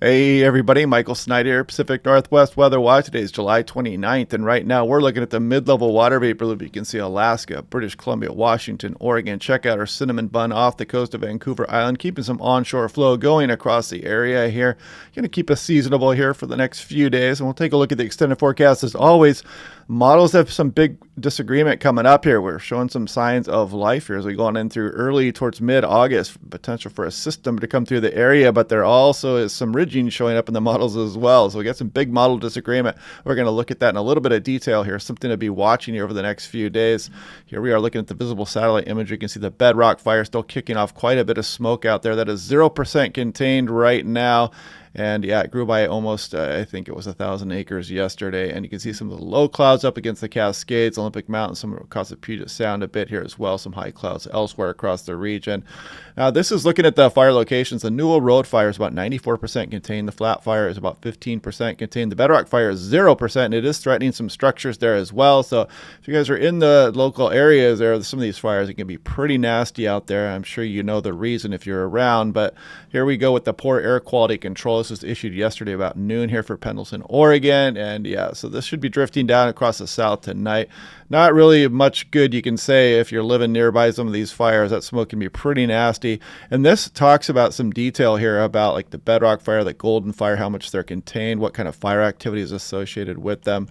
Hey everybody, Michael Snyder here, Pacific Northwest Weather Watch. Today is July 29th, and right now we're looking at the mid-level water vapor loop. You can see Alaska, British Columbia, Washington, Oregon. Check out our cinnamon bun off the coast of Vancouver Island, keeping some onshore flow going across the area here. Going to keep us seasonable here for the next few days, and we'll take a look at the extended forecast as always. Models have some big disagreement coming up here. We're showing some signs of life here as we go on in through early towards mid-August. Potential for a system to come through the area, but there also is some ridging showing up in the models as well. So we got some big model disagreement. We're going to look at that in a little bit of detail here. Something to be watching here over the next few days. Here we are looking at the visible satellite imagery. You can see the bedrock fire still kicking off quite a bit of smoke out there. That is 0% contained right now. And yeah, it grew by almost, I think it was 1,000 acres yesterday. And you can see some of the low clouds up against the Cascades, Olympic Mountain, some across the Puget Sound a bit here as well. Some high clouds elsewhere across the region. Now, this is looking at the fire locations. The Newell Road fire is about 94% contained. The Flat fire is about 15% contained. The Bedrock fire is 0%, and it is threatening some structures there as well. So if you guys are in the local areas, there are some of these fires. It can be pretty nasty out there. I'm sure you know the reason if you're around. But here we go with the poor air quality control. This was issued yesterday about noon here for Pendleton, Oregon. And yeah, so this should be drifting down across the south tonight. Not really much good you can say if you're living nearby some of these fires. That smoke can be pretty nasty. And this talks about some detail here about like the Bedrock fire, the Golden fire, how much they're contained, what kind of fire activity is associated with them.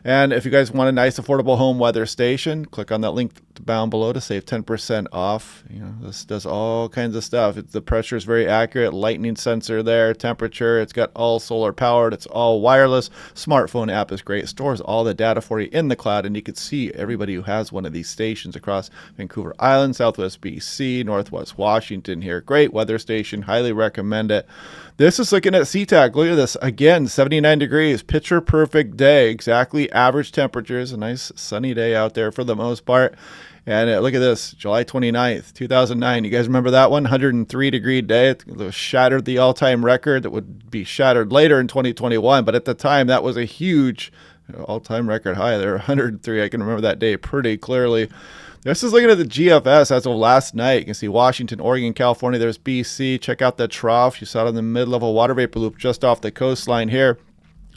And if you guys want a nice, affordable home weather station, click on that link down below to save 10% off. You know, this does all kinds of stuff. The pressure is very accurate, lightning sensor there, temperature. It's got all solar powered. It's all wireless. Smartphone app is great. It stores all the data for you in the cloud, and you can see everybody who has one of these stations across Vancouver Island, Southwest BC, Northwest Washington here. Great weather station. Highly recommend it. This is looking at SeaTac. Look at this. Again, 79 degrees. Picture perfect day. Exactly average temperatures. A nice sunny day out there for the most part. And look at this, July 29th, 2009. You guys remember that one? 103-degree day. It shattered the all-time record that would be shattered later in 2021. But at the time, that was a huge all-time record high there, 103. I can remember that day pretty clearly. This is looking at the GFS as of last night. You can see Washington, Oregon, California. There's BC. Check out the trough. You saw it on the mid-level water vapor loop just off the coastline here.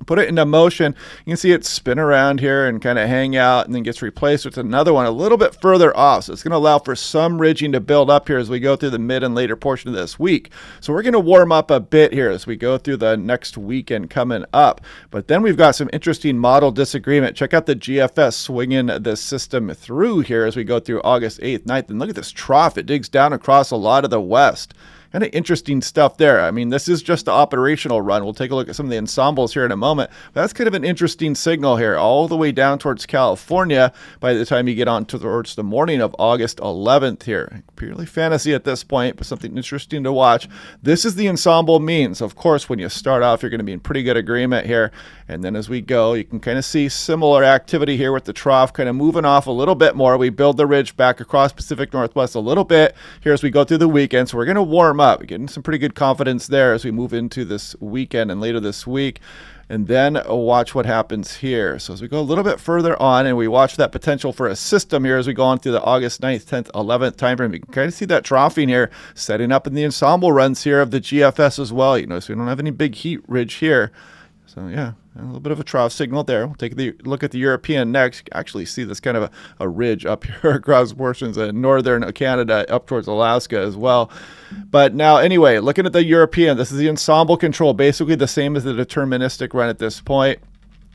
Put it into motion, you can see it spin around here and kind of hang out and then gets replaced with another one a little bit further off. So it's going to allow for some ridging to build up here as we go through the mid and later portion of this week. So we're going to warm up a bit here as we go through the next weekend coming up. But then we've got some interesting model disagreement. Check out the GFS swinging the system through here as we go through August 8th, 9th. And look at this trough. It digs down across a lot of the west. Kind of interesting stuff there. I mean, this is just the operational run. We'll take a look at some of the ensembles here in a moment. But that's kind of an interesting signal here, all the way down towards California by the time you get on towards the morning of August 11th here. Purely fantasy at this point, but something interesting to watch. This is the ensemble means. Of course, when you start off, you're going to be in pretty good agreement here. And then as we go, you can kind of see similar activity here with the trough kind of moving off a little bit more. We build the ridge back across Pacific Northwest a little bit here as we go through the weekend. So we're going to warm up, getting some pretty good confidence there as we move into this weekend and later this week. And then watch what happens here. So as we go a little bit further on and we watch that potential for a system here as we go on through the August 9th, 10th, 11th time frame, you can kind of see that troughing here setting up in the ensemble runs here of the GFS as well. You notice we don't have any big heat ridge here. So yeah, a little bit of a trough signal there. We'll take a look at the European next. You can actually see this kind of a ridge up here across portions of northern Canada up towards Alaska as well. But now anyway, looking at the European, this is the ensemble control, basically the same as the deterministic run at this point.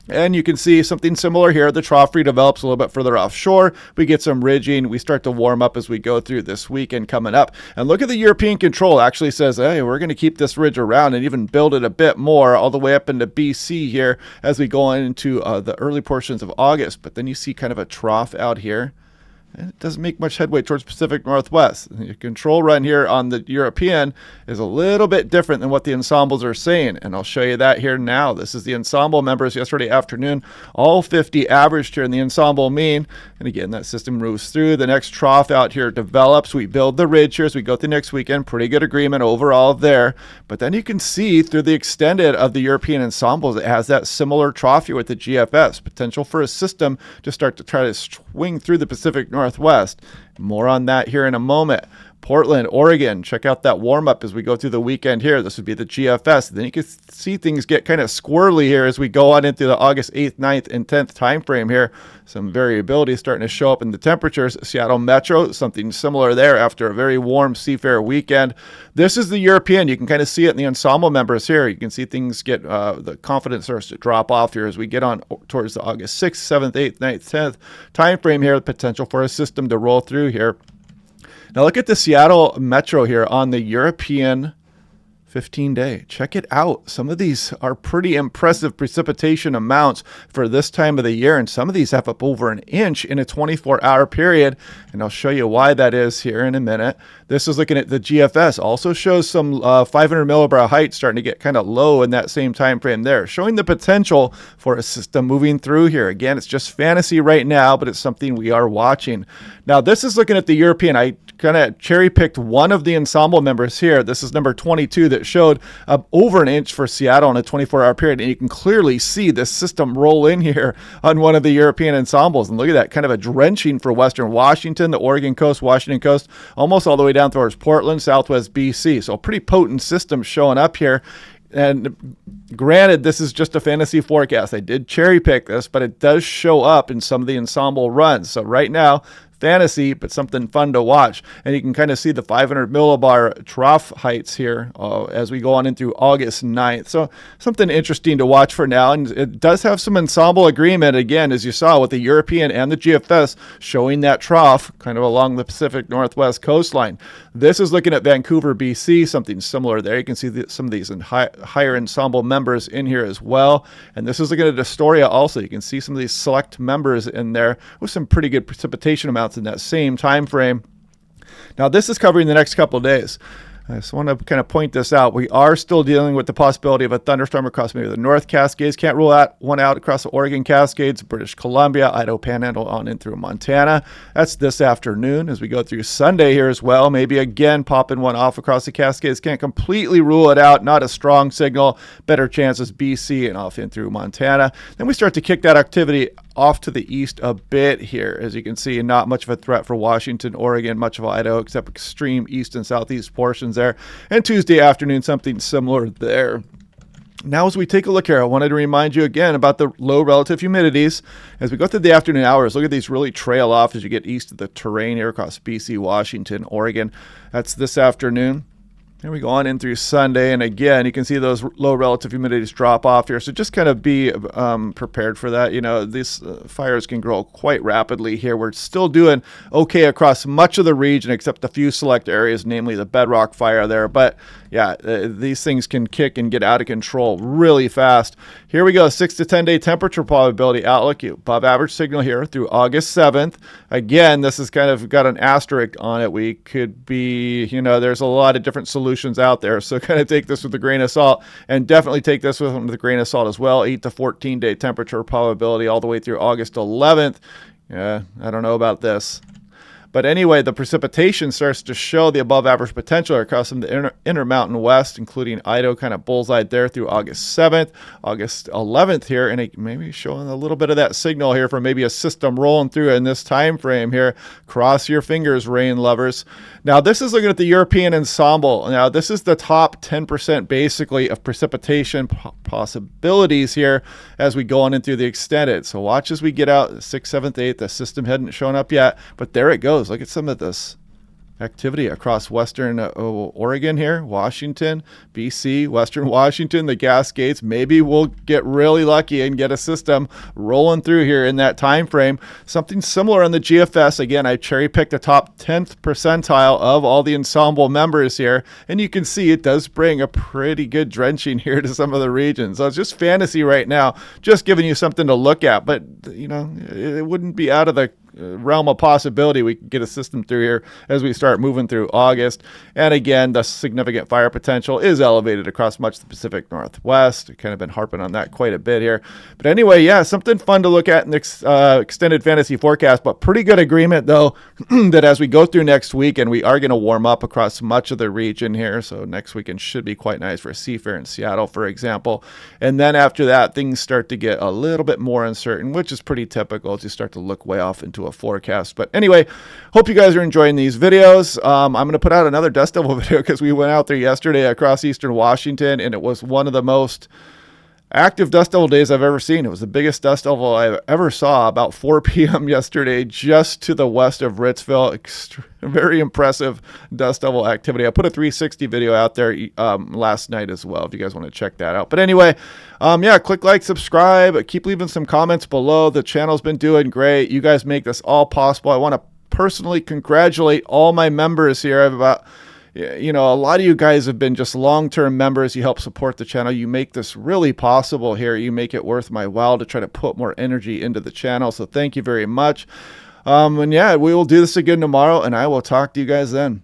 And you can see something similar here. The trough redevelops a little bit further offshore. We get some ridging. We start to warm up as we go through this weekend coming up. And look at the European control. It actually says, hey, we're going to keep this ridge around and even build it a bit more all the way up into BC here as we go into the early portions of August. But then you see kind of a trough out here. And it doesn't make much headway towards Pacific Northwest. Your control run here on the European is a little bit different than what the ensembles are saying, and I'll show you that here now. This is the ensemble members yesterday afternoon. All 50 averaged here in the ensemble mean, and again, that system moves through. The next trough out here develops. We build the ridge here as we go through next weekend. Pretty good agreement overall there, but then you can see through the extended of the European ensembles, it has that similar trough here with the GFS. Potential for a system to start to try to swing through the Pacific Northwest. More on that here in a moment. Portland, Oregon. Check out that warm-up as we go through the weekend here. This would be the GFS. Then you can see things get kind of squirrely here as we go on into the August 8th, 9th, and 10th time frame here. Some variability starting to show up in the temperatures. Seattle Metro, something similar there after a very warm Seafair weekend. This is the European. You can kind of see it in the ensemble members here. You can see things get, the confidence starts to drop off here as we get on towards the August 6th, 7th, 8th, 9th, 10th time frame here. The potential for a system to roll through here. Now look at the Seattle Metro here on the European 15-day. Check it out. Some of these are pretty impressive precipitation amounts for this time of the year, and some of these have up over an inch in a 24-hour period, and I'll show you why that is here in a minute. This is looking at the GFS. Also shows some 500 millibar height starting to get kind of low in that same time frame there, showing the potential for a system moving through here. Again, it's just fantasy right now, but it's something we are watching. Now, this is looking at the European. I kind of cherry-picked one of the ensemble members here. This is number 22 that showed over an inch for Seattle in a 24-hour period, and you can clearly see this system roll in here on one of the European ensembles. And look at that, kind of a drenching for Western Washington, the Oregon coast, Washington coast, almost all the way down towards Portland, Southwest BC. So a pretty potent system showing up here. And granted, this is just a fantasy forecast. I did cherry pick this, but it does show up in some of the ensemble runs. So right now, fantasy, but something fun to watch. And you can kind of see the 500 millibar trough heights here as we go on into August 9th. So something interesting to watch for now. And it does have some ensemble agreement, again, as you saw with the European and the GFS showing that trough kind of along the Pacific Northwest coastline. This is looking at Vancouver, BC, something similar there. You can see some of these higher ensemble members in here as well. And this is looking at Astoria also. You can see some of these select members in there with some pretty good precipitation amounts in that same time frame. Now this is covering the next couple of days. I just want to kind of point this out. We are still dealing with the possibility of a thunderstorm across maybe the North Cascades. Can't rule that one out across the Oregon Cascades, British Columbia, Idaho Panhandle on in through Montana. That's this afternoon as we go through Sunday here as well. Maybe again popping one off across the Cascades. Can't completely rule it out. Not a strong signal. Better chances BC and off in through Montana. Then we start to kick that activity off to the east a bit here. As you can see, not much of a threat for Washington, Oregon, much of Idaho, except extreme east and southeast portions there. And Tuesday afternoon, something similar there. Now, as we take a look here, I wanted to remind you again about the low relative humidities. As we go through the afternoon hours, look at these really trail off as you get east of the terrain here across BC, Washington, Oregon. That's this afternoon. Here we go on in through Sunday, and again, you can see those low relative humidities drop off here. So just kind of be prepared for that. You know, these fires can grow quite rapidly here. We're still doing okay across much of the region, except a few select areas, namely the Bedrock fire there. But yeah, these things can kick and get out of control really fast. Here we go, 6 to 10 day temperature probability outlook. Above average signal here through August 7th. Again, this has kind of got an asterisk on it. We could be, you know, there's a lot of different solutions out there. So kind of take this with a grain of salt, and definitely take this with a grain of salt as well. 8 to 14 day temperature probability all the way through August 11th. Yeah, I don't know about this. But anyway, the precipitation starts to show the above average potential across the Intermountain West, including Idaho, kind of bullseyed there through August 7th, August 11th here, and maybe showing a little bit of that signal here for maybe a system rolling through in this time frame here. Cross your fingers, rain lovers. Now, this is looking at the European ensemble. Now, this is the top 10% basically of precipitation possibilities here as we go on into the extended. So watch as we get out 6th, 7th, 8th. The system hadn't shown up yet, but there it goes. Look at some of this activity across western Oregon here, Washington, BC, western Washington, the Cascades. Maybe we'll get really lucky and get a system rolling through here in that time frame. Something similar on the GFS. Again, I cherry picked the top 10th percentile of all the ensemble members here, and you can see it does bring a pretty good drenching here to some of the regions. So it's just fantasy right now, just giving you something to look at, but you know, it wouldn't be out of the realm of possibility we could get a system through here as we start moving through August. And again, the significant fire potential is elevated across much of the Pacific Northwest. We've kind of been harping on that quite a bit here. But anyway, yeah, something fun to look at in the extended fantasy forecast, but pretty good agreement, though, that as we go through next week, and we are going to warm up across much of the region here. So next weekend should be quite nice for Seafair in Seattle, for example. And then after that, things start to get a little bit more uncertain, which is pretty typical as you start to look way off into a forecast. But anyway, hope you guys are enjoying these videos. I'm going to put out another Dust Devil video because we went out there yesterday across eastern Washington, and it was one of the most active dust devil days I've ever seen. It was the biggest dust devil I ever saw, about 4 p.m. yesterday, just to the west of Ritzville. Very impressive dust devil activity. I put a 360 video out there last night as well, if you guys want to check that out. But anyway, yeah, click like, subscribe, keep leaving some comments below. The channel's been doing great. You guys make this all possible. I want to personally congratulate all my members here. I have about, you know, a lot of you guys have been just long-term members. You help support the channel. You make this really possible here. You make it worth my while to try to put more energy into the channel. So thank you very much. And yeah, we will do this again tomorrow, and I will talk to you guys then.